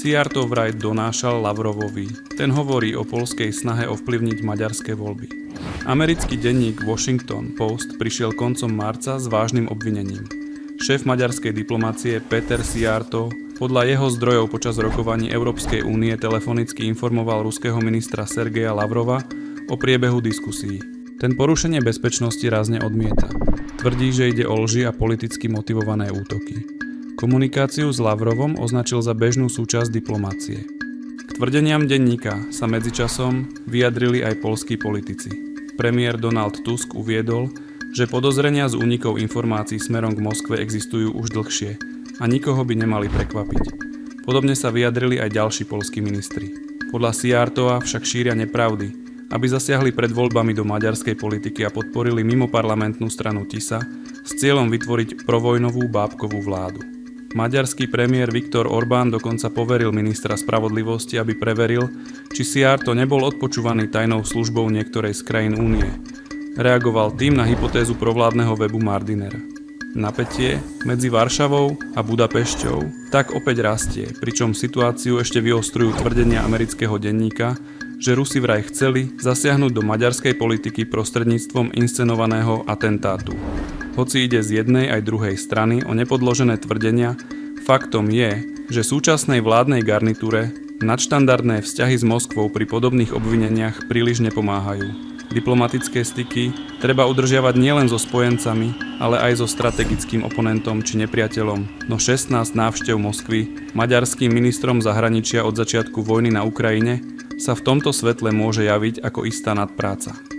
Szijjártó vraj donášal Lavrovovi. Ten hovorí o poľskej snahe ovplyvniť maďarské voľby. Americký denník Washington Post prišiel koncom marca s vážnym obvinením. Šéf maďarskej diplomácie Péter Szijjártó podľa jeho zdrojov počas rokovaní Európskej únie telefonicky informoval ruského ministra Sergeja Lavrova o priebehu diskusí. Ten porušenie bezpečnosti rázne odmieta. Tvrdí, že ide o lži a politicky motivované útoky. Komunikáciu s Lavrovom označil za bežnú súčasť diplomácie. K tvrdeniam denníka sa medzičasom vyjadrili aj poľskí politici. Premiér Donald Tusk uviedol, že podozrenia z únikov informácií smerom k Moskve existujú už dlhšie a nikoho by nemali prekvapiť. Podobne sa vyjadrili aj ďalší poľskí ministri. Podľa Szijjártóa však šíria nepravdy, aby zasiahli pred voľbami do maďarskej politiky a podporili mimoparlamentnú stranu TISA s cieľom vytvoriť provojnovú bábkovú vládu. Maďarský premiér Viktor Orbán dokonca poveril ministra spravodlivosti, aby preveril, či Szijjártó nebol odpočúvaný tajnou službou niektorej z krajín únie. Reagoval tým na hypotézu provládneho webu Mardiner. Napätie medzi Varšavou a Budapešťou tak opäť rastie, pričom situáciu ešte vyostrujú tvrdenia amerického denníka, že Rusi vraj chceli zasiahnuť do maďarskej politiky prostredníctvom inscenovaného atentátu. Hoci ide z jednej aj druhej strany o nepodložené tvrdenia, faktom je, že súčasnej vládnej garnitúre nadštandardné vzťahy s Moskvou pri podobných obvineniach príliš nepomáhajú. Diplomatické styky treba udržiavať nielen so spojencami, ale aj so strategickým oponentom či nepriateľom, no 16 návštev Moskvy maďarským ministrom zahraničia od začiatku vojny na Ukrajine sa v tomto svetle môže javiť ako istá nadpráca.